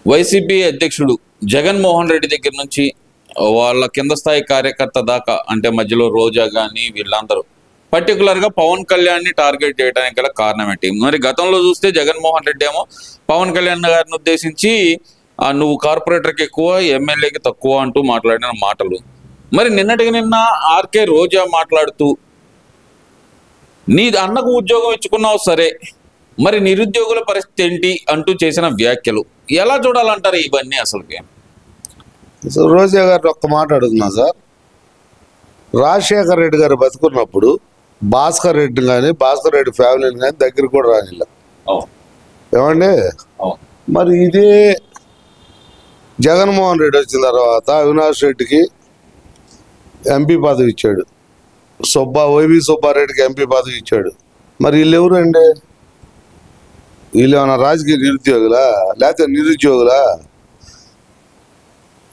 YCP అధ్యక్షుడు జగన్మోహన్ రెడ్డి దగ్గర నుంచి వాళ్ళ కింద స్థాయి కార్యకర్త దాకా అంటే మధ్యలో రోజా కానీ వీళ్ళందరూ పర్టికులర్గా పవన్ కళ్యాణ్ని టార్గెట్ చేయడానికి గల కారణం ఏంటి? మరి గతంలో చూస్తే జగన్మోహన్ రెడ్డి ఏమో పవన్ కళ్యాణ్ గారిని ఉద్దేశించి నువ్వు కార్పొరేటర్కి ఎక్కువ, ఎమ్మెల్యేకి తక్కువ అంటూ మాట్లాడిన మాటలు. మరి నిన్నటికి నిన్న ఆర్కే రోజా మాట్లాడుతూ నీ అన్నకు ఉద్యోగం ఇచ్చుకున్నావు సరే, మరి నిరుద్యోగుల పరిస్థితి ఏంటి అంటూ చేసిన వ్యాఖ్యలు ఎలా చూడాలంటారు ఇవన్నీ? అసలుకి రోజా గారు ఒక్క మాట అడుగుతున్నా సార్. రాజశేఖర రెడ్డి గారు బతుకున్నప్పుడు భాస్కర్ రెడ్డి కానీ భాస్కర్ రెడ్డి ఫ్యామిలీని కానీ దగ్గరికి కూడా రానిಲ್ಲ. ఏమండి, మరి ఇదే జగన్మోహన్ రెడ్డి వచ్చిన తర్వాత అవినాష్ రెడ్డికి ఎంపీ పదవి ఇచ్చాడు, వైవి సుబ్బారెడ్డికి ఎంపీ పదవి ఇచ్చాడు. మరి వీళ్ళు ఎవరండి? వీళ్ళు ఏమైనా రాజకీయ నిరుద్యోగులా లేకపోతే నిరుద్యోగులా?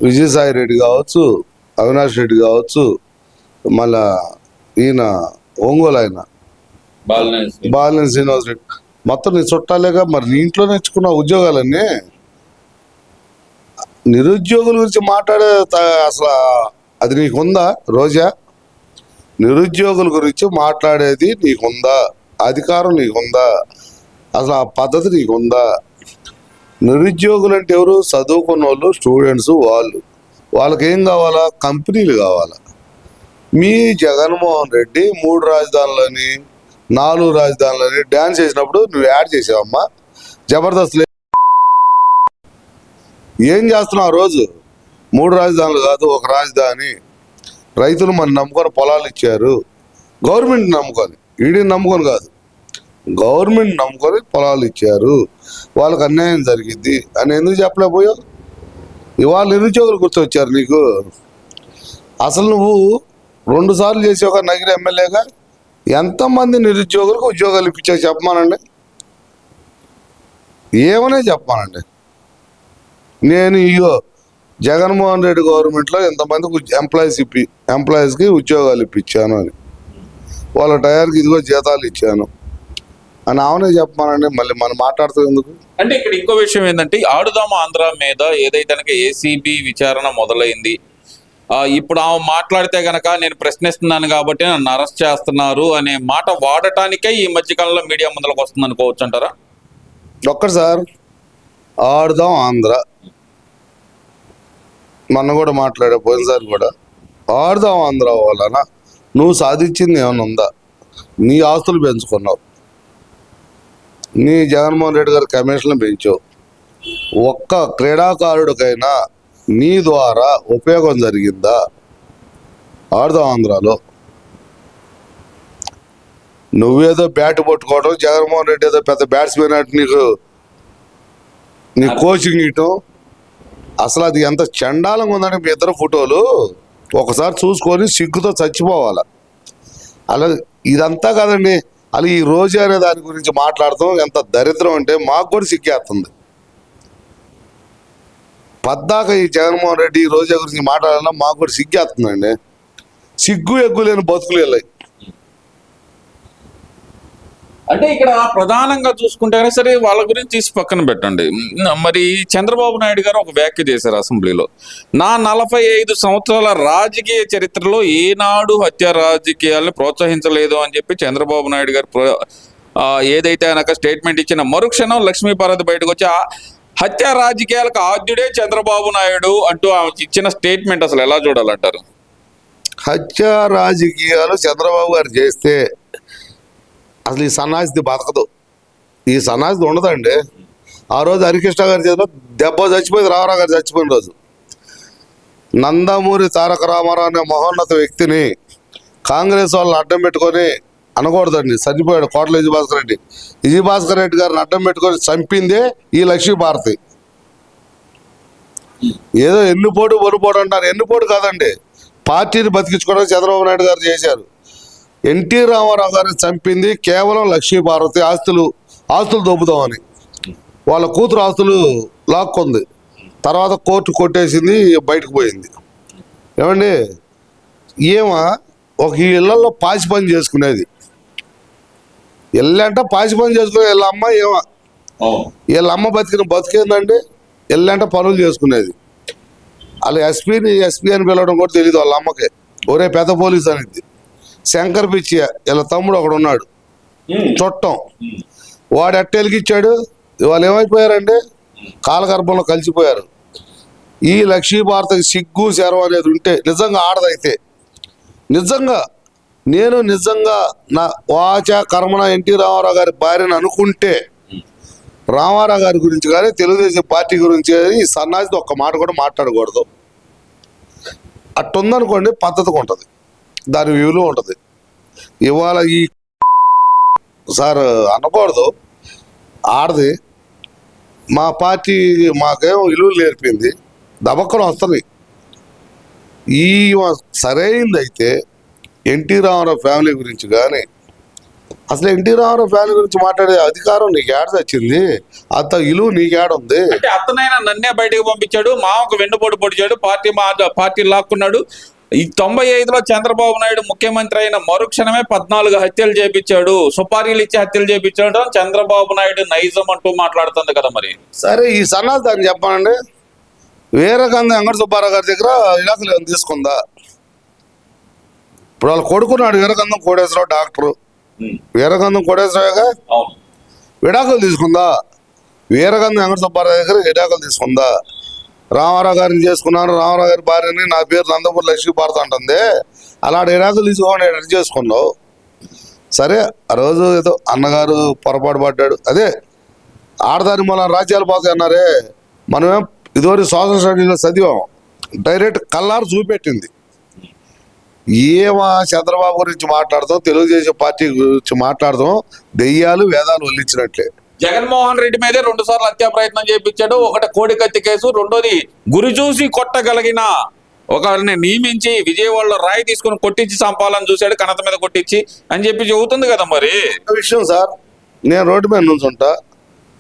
విజయసాయి రెడ్డి కావచ్చు, అవినాష్ రెడ్డి కావచ్చు, మళ్ళా ఈయన ఒంగోలు ఆయన బాలినేని శ్రీనివాస్ రెడ్డి, మొత్తం నీ చుట్టాలేగా. మరి నీ ఇంట్లో నేర్చుకున్న ఉద్యోగాలన్నీ నిరుద్యోగుల గురించి మాట్లాడే అసలు అది నీకుందా రోజా? నిరుద్యోగుల గురించి మాట్లాడేది నీకుందా? అధికారం నీకుందా? అసలు ఆ పద్ధతి నీకుందా? నిరుద్యోగులు అంటే ఎవరు? చదువుకున్న వాళ్ళు, స్టూడెంట్స్. వాళ్ళకి ఏం కావాలా? కంపెనీలు కావాలా. మీ జగన్మోహన్ రెడ్డి 3 రాజధానులని 4 రాజధానులని డ్యాన్స్ చేసినప్పుడు నువ్వు యాడ్ చేసావమ్మా. జబర్దస్త్ ఏం చేస్తున్నావు? ఆ రోజు 3 రాజధానులు కాదు, 1 రాజధాని. రైతులు మన నమ్ముకొని పొలాలు ఇచ్చారు, గవర్నమెంట్ నమ్ముకొని, ఈడీని నమ్ముకొని కాదు, గవర్నమెంట్ నమ్ముకొని పొలాలు ఇచ్చారు. వాళ్ళకి అన్యాయం జరిగింది అని ఎందుకు చెప్పలేకపోయావు? ఇవాళ నిరుద్యోగులు గుర్తొచ్చారు నీకు. అసలు నువ్వు 2 సార్లు చేసి ఒక నగిరి ఎమ్మెల్యేగా ఎంతమంది నిరుద్యోగులకు ఉద్యోగాలు ఇప్పించావు చెప్పమానండి. ఏమనే చెప్పమానండి. నేను ఇగో జగన్మోహన్ రెడ్డి గవర్నమెంట్లో ఎంతమందికి ఎంప్లాయీస్కి ఉద్యోగాలు ఇప్పించాను అని, వాళ్ళ టైర్కి ఇదిగో జీతాలు ఇచ్చాను అని ఆమెనే చెప్పమానండి. మళ్ళీ మనం మాట్లాడుతుంది ఎందుకు? అంటే ఇక్కడ ఇంకో విషయం ఏంటంటే, ఆడుదాం ఆంధ్ర మీద ఏదైతే ఏసీబీ విచారణ మొదలైంది, ఇప్పుడు ఆమె మాట్లాడితే గనక నేను ప్రశ్నిస్తున్నాను కాబట్టి నన్ను అరెస్ట్ చేస్తున్నారు అనే మాట వాడటానికే ఈ మధ్యకాలంలో మీడియా ముందరకు వస్తుంది అనుకోవచ్చు అంటారా? ఒక్కటి సార్, ఆడుదాం ఆంధ్ర మొన్న కూడా మాట్లాడే పోయినసారి కూడా ఆడుదాం ఆంధ్ర వలన నువ్వు సాధించింది ఏమైనా ఉందా? నీ ఆస్తులు పెంచుకున్నావు, నీ జగన్మోహన్ రెడ్డి గారి కమిషన్లు పెంచావు. ఒక్క క్రీడాకారుడికైనా నీ ద్వారా ఉపయోగం జరిగిందా? ఆడుదాం ఆంధ్రాలో నువ్వేదో బ్యాట్ పట్టుకోవడం, జగన్మోహన్ రెడ్డి ఏదో పెద్ద బ్యాట్స్మెన్ అంటే నీ కోచింగ్ ఇవ్వటం, అసలు అది ఎంత చండాలంగా ఉందంటే మీ ఇద్దరు ఫోటోలు ఒకసారి చూసుకొని సిగ్గుతో చచ్చిపోవాల. అలా ఇదంతా కాదండి, అలా ఈ రోజు అనే దాని గురించి మాట్లాడతాం ఎంత దరిద్రం అంటే మాకు కూడా సిగ్గేస్తుంది. పద్దాక ఈ జగన్మోహన్ రెడ్డి ఈ రోజా గురించి మాట్లాడాలన్నా మాకు కూడా సిగ్గేస్తుందండి. సిగ్గు ఎగ్గు లేని బతుకులు వెళ్ళాయి. అంటే ఇక్కడ ప్రధానంగా చూసుకుంటే సరే వాళ్ళ గురించి తీసి పక్కన పెట్టండి. మరి చంద్రబాబు నాయుడు గారు ఒక వ్యాఖ్య చేశారు అసెంబ్లీలో, నా 45 సంవత్సరాల రాజకీయ చరిత్రలో ఏనాడు హత్య రాజకీయాలను ప్రోత్సహించలేదు అని చెప్పి చంద్రబాబు నాయుడు గారు ఏదైతే అనక స్టేట్మెంట్ ఇచ్చిన మరుక్షణం లక్ష్మీపార్వతి బయటకు వచ్చి హత్య రాజకీయాలకు ఆద్యుడే చంద్రబాబు నాయుడు అంటూ ఆమె ఇచ్చిన స్టేట్మెంట్ అసలు ఎలా చూడాలంటారు? హత్య రాజకీయాలు చంద్రబాబు గారు చేస్తే అసలు ఈ సన్నాసిది బతకదు, ఈ సన్నాసిది ఉండదండి. ఆ రోజు హరికృష్ణ గారి చేతిలో దెబ్బ చచ్చిపోయింది, రామారావు గారు చచ్చిపోయిన రోజు. నందమూరి తారక రామారావు అనే మహోన్నత వ్యక్తిని కాంగ్రెస్ వాళ్ళని అడ్డం పెట్టుకొని అనకూడదండి. చనిపోయాడు కోట్ల విజయభాస్కర్ రెడ్డి. విజయభాస్కర్ రెడ్డి గారిని అడ్డం పెట్టుకొని చంపిందే ఈ లక్ష్మీభారతి. ఏదో ఎన్నుపోటు ఒరుపోటు అంటారు, ఎన్నుపోటు కాదండి, పార్టీని బతికించుకోవడానికి చంద్రబాబు నాయుడు గారు చేశారు. ఎన్టీ రామారావు గారిని చంపింది కేవలం లక్ష్మీపార్వతి ఆస్తులు దొబ్బుదామని. వాళ్ళ కూతురు ఆస్తులు లాక్కుంది, తర్వాత కోర్టు కొట్టేసింది, బయటకు పోయింది. ఏమండి, ఒక ఇళ్లలో పాచి పని చేసుకునేది, ఇల్లంటే పాచి పని చేసుకునే వీళ్ళ అమ్మ వీళ్ళ అమ్మ బతికిన బతికేందండి. వెళ్ళంటే పనులు చేసుకునేది. వాళ్ళు ఎస్పీ అని పిలవడం కూడా తెలియదు వాళ్ళ అమ్మకి. ఒరే పెద్ద పోలీస్ అనేది. శంకర్ పిచ్చి ఇలా తమ్ముడు ఒకడు ఉన్నాడు చుట్టం, వాడు ఎట్ట వెలిగిచ్చాడు. వాళ్ళు ఏమైపోయారండి, కాలగర్భంలో కలిసిపోయారు. ఈ లక్ష్మీభారతికి సిగ్గు శరం అనేది ఉంటే నిజంగా ఆడదైతే, నిజంగా నిజంగా నా వాచ కర్మణ ఎన్టీ రామారావు గారి భార్యను అనుకుంటే రామారావు గారి గురించి కానీ తెలుగుదేశం పార్టీ గురించి కానీ ఈ సన్నాసితో ఒక్క మాట కూడా మాట్లాడకూడదు. అట్టుందనుకోండి పద్ధతిగా ఉంటుంది, దాని విలువ ఉంటుంది. ఇవాళ ఈ సార్ అనకూడదు, ఆడది మా పార్టీ మాకేమో విలువలు నేర్పింది, దబక్కలు వస్తుంది. ఈ సరైనది అయితే ఎన్టీ రామారావు ఫ్యామిలీ గురించి కానీ, అసలు ఎన్టీ రామారావు ఫ్యామిలీ గురించి మాట్లాడే అధికారం నీకు ఏడ వచ్చింది, అంత విలువ నీకు ఏడ ఉంది? అంటే అతనైనా నన్నే బయటకు పంపించాడు, మామకు వెన్నుపోటు పొడిచాడు, పార్టీ లాక్కున్నాడు. ఈ 95లో చంద్రబాబు నాయుడు ముఖ్యమంత్రి అయిన మరుక్షణమే 14 హత్యలు చేపించాడు, సుపారీలు ఇచ్చి హత్యలు చేపించాడు. చంద్రబాబు నాయుడు నైజం అంటూ మాట్లాడుతుంది కదా మరి. సరే ఈ సన్నాసి దాన్ని చెప్పానండి, వీరగంధ వెంకట సుబ్బారావు గారి దగ్గర ఇలాకలు ఏమైనా తీసుకుందా? ఇప్పుడు వాళ్ళు కొడుకున్నాడు వీరగంధం కోటేశ్వరరావు, డాక్టరు వీరగంధం కోటేశ్వరరావుగా విడాకులు తీసుకుందా? వీరగంధం వెంకట సుబ్బారావు దగ్గర విడాకులు తీసుకుందా? రామారావు గారిని చేసుకున్నాను, రామారావు గారి భార్యని, నా పేరు నందమూరి లక్ష్మీభారతి అంటుంది, అలాంటి విడాకులు తీసుకోండి ఎట్లా చేసుకున్నావు? సరే ఆ రోజు ఏదో అన్నగారు పొరపాటు పడ్డాడు, అదే ఆడదాని మన రాజ్యాలు పోతాయి అన్నారే, మనమేం ఇదివరకు సోషల్ స్టడీలో చదివాం, డైరెక్ట్ కల్లారు చూపెట్టింది. ఏమా చంద్రబాబు గురించి మాట్లాడతాం, తెలుగుదేశం పార్టీ గురించి మాట్లాడతాం, దెయ్యాలు వేదాలు వల్లించినట్లే. జగన్మోహన్ రెడ్డి మీదే 2 సార్లు హత్యా ప్రయత్నం చేయించాడు. ఒకటి కోడికత్తి కేసు, రెండోది గురి చూసి కొట్టగలిగిన ఒకరిని నియమించి విజయవాడలో రాయి తీసుకుని కొట్టించి చంపాలని చూశాడు, కణత మీద కొట్టించి అని చెప్పి చెబుతుంది కదా మరి. ఒక విషయం సార్, నేను రోడ్డు మీద నుంచుంటా,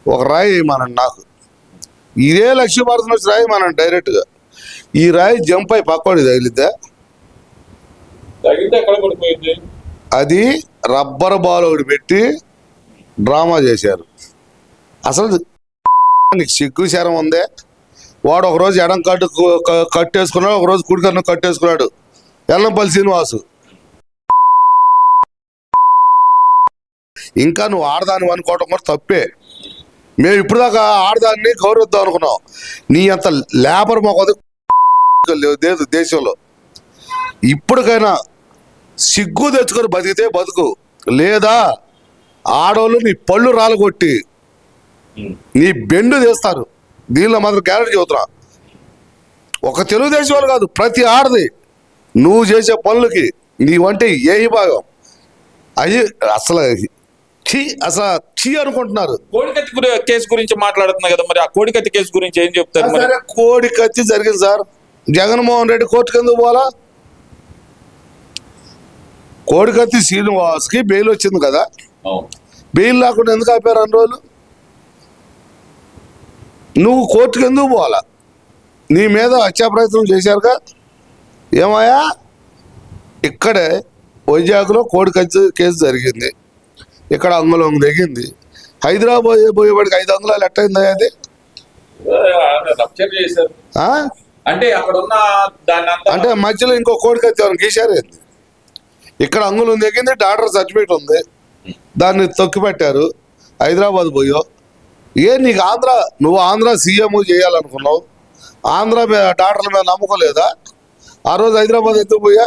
ఒక రాయి వేయమనండి నాకు, ఇదే లక్ష్మీభారతి నుంచి రాయి మనం డైరెక్ట్గా, ఈ రాయి జంప్ అయి పక్కోడి తగిలిద్దా? అది రబ్బర్ బాల్ ఒకటి పెట్టి డ్రామా చేశారు. అసలు నీకు సిగ్గు శరం ఉందే? వాడు ఒకరోజు ఎడం కట్టేసుకున్నాడు, ఒకరోజు కుడి కన్ను కట్టేసుకున్నాడు, ఎల్లంపల్లి శ్రీనివాసు. ఇంకా నువ్వు ఆడదాన్ని అనుకోవటం కూడా తప్పే. మేము ఇప్పుడు దాకా ఆడదాన్ని గౌరవిద్దాం అనుకున్నాం, నీ అంత లేబర్ మొక్కది లేదు దేశంలో. ఇప్పటికైనా సిగ్గు తెచ్చుకొని బతికితే బతుకు, లేదా ఆడవాళ్ళు నీ పళ్ళు రాలగొట్టి నీ బెండు చేస్తారు. దీనిలో మాత్రం గ్యారెంటీ చెబుతున్నా, ఒక తెలుగుదేశం వాళ్ళు కాదు, ప్రతి ఆడది నువ్వు చేసే పనులకి నీ వంటి ఏ భాగం అయ్యి అసలు చీ అనుకుంటున్నారు. కోడికత్తి కేసు గురించి మాట్లాడుతున్నా కదా మరి, ఆ కోడికత్తి కేసు గురించి ఏం చెప్తారు? సరే కోడికత్తి జరిగింది సార్, జగన్మోహన్ రెడ్డి కోర్టుకు ఎందుకు పోవాలా? కోడికత్తి శ్రీనివాస్కి బెయిల్ వచ్చింది కదా, బెయిల్ లేకుండా ఎందుకు ఆపారు 2 రోజులు? నువ్వు కోర్టుకు ఎందుకు పోవాలా? నీ మీద హత్యా ప్రయత్నం చేశారుగా. ఏమయ్యా, ఇక్కడే వైజాగ్లో కోడికత్తి కేసు జరిగింది, ఇక్కడ అంగుళం దిగింది, హైదరాబాద్ పోయేవాడికి 5 అంగుళాలు ఎట్టయిందా అది? అంటే మధ్యలో ఇంకో కోడికత్తి ఎవరు గీశారు ఏంది? ఇక్కడ అంగుళం దిగింది, డాక్టర్ సర్టిఫికేట్ ఉంది, దాన్ని తొక్కిపెట్టారు, హైదరాబాద్ పోయో. నీకు నువ్వు ఆంధ్ర సీఎం చేయాలనుకున్నావు, ఆంధ్ర మీద డాక్టర్ల మీద నమ్మకం లేదా? ఆ రోజు హైదరాబాద్ ఎందుకు పోయా?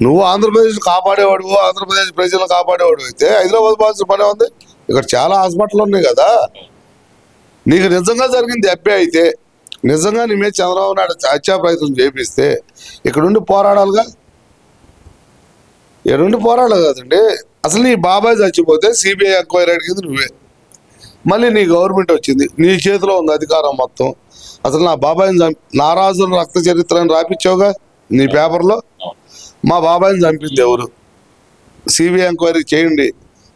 నువ్వు ఆంధ్రప్రదేశ్ కాపాడేవాడు, ఆంధ్రప్రదేశ్ ప్రజలను కాపాడేవాడు అయితే హైదరాబాద్ పోవాల్సిన పనే ఉంది. ఇక్కడ చాలా హాస్పిటల్ ఉన్నాయి కదా. నీకు నిజంగా జరిగింది అబ్బే అయితే, నిజంగా నీ మీద చంద్రబాబు నాయుడు హత్యా ప్రయత్నం చేపిస్తే ఇక్కడుండి పోరాడాలిగా. ఎక్కడుండి పోరాడాలి కదండి. అసలు నీ బాబాయ్ చచ్చిపోతే సిబిఐ ఎంక్వైరీ అడిగింది నువ్వే, మళ్ళీ నీ గవర్నమెంట్ వచ్చింది, నీ చేతిలో ఉంది అధికారం మొత్తం. అసలు నా బాబాయిని నారాజుల రక్త చరిత్రని రాపిచ్చావుగా నీ పేపర్లో. మా బాబాయిని చంపింది ఎవరు, సిబిఐ ఎంక్వైరీ చేయండి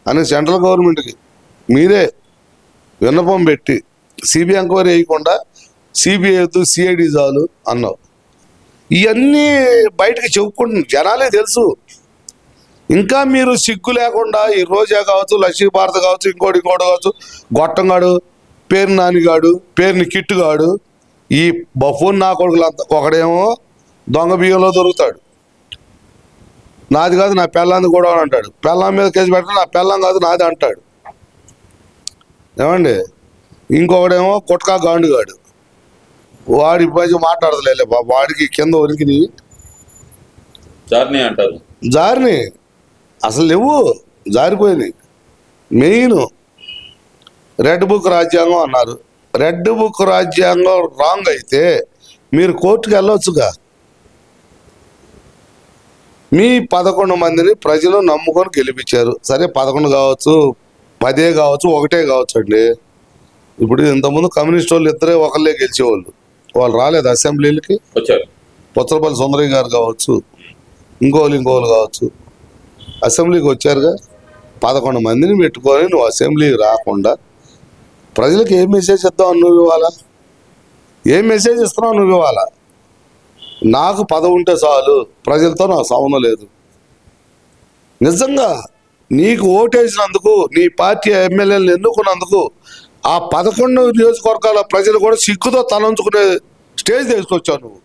అని సెంట్రల్ గవర్నమెంట్కి మీరే విన్నపం పెట్టి సిబిఐ ఎంక్వైరీ వేయకుండా సిబిఐ సిఐడి చాలు అన్నావు. ఇవన్నీ బయటకు చెప్పుకుంటున్నారు, జనాలే తెలుసు. ఇంకా మీరు సిగ్గు లేకుండా ఈ రోజా కావచ్చు, లక్ష్మీభారతి కావచ్చు, ఇంకోటి కావచ్చు, గొట్టంగాడు పేరు నానిగాడు, పేరుని కిట్టుగాడు, ఈ బఫూన్ నా కొడుకులంతా, ఒకడేమో దొంగ బియ్యంలో దొరుకుతాడు, నాది కాదు నా పెళ్ళాంది కూడా అని అంటాడు, పెళ్ళాం మీద కేసు పెట్టిన నా పెళ్ళాం కాదు నాది అంటాడు. ఏమండి, ఇంకొకడేమో కొట్కా గాండుగాడు, వాడి పైకి మాట్లాడదులే బాబు, వాడికి కింద ఒరికి జార్నీ అంటారు, జారిని అసలు లేవు, జారిపోయినాయి. మెయిన్ రెడ్ బుక్ రాజ్యాంగం అన్నారు. రెడ్ బుక్ రాజ్యాంగం రాంగ్ అయితే మీరు కోర్టుకు వెళ్ళొచ్చుగా. మీ 11 మందిని ప్రజలు నమ్ముకొని గెలిపించారు. సరే 11 కావచ్చు, 10 కావచ్చు, 1 కావచ్చు అండి. ఇప్పుడు ఇంతకుముందు కమ్యూనిస్ట్ వాళ్ళు ఇద్దరే ఒకళ్ళే గెలిచేవాళ్ళు, వాళ్ళు రాలేదు అసెంబ్లీలకి. వచ్చారు. పుచ్చలపల్లి సుందరయ్య గారు కావచ్చు, ఇంకోళ్ళు కావచ్చు, అసెంబ్లీకి వచ్చారుగా. 11 మందిని పెట్టుకొని నువ్వు అసెంబ్లీకి రాకుండా ప్రజలకు ఏం మెసేజ్ ఇద్దావు నువ్వు ఇవ్వాలా? ఏం మెసేజ్ ఇస్తున్నావు నువ్వు ఇవ్వాలా? నాకు పదవి ఉంటే చాలు, ప్రజలతో నాకు సంబంధం లేదు. నిజంగా నీకు ఓటేసినందుకు, నీ పార్టీ ఎమ్మెల్యేలను ఎన్నుకున్నందుకు ఆ 11 నియోజకవర్గాల ప్రజలు కూడా సిగ్గుతో తలంచుకునే స్టేజ్ తీసుకొచ్చావు నువ్వు.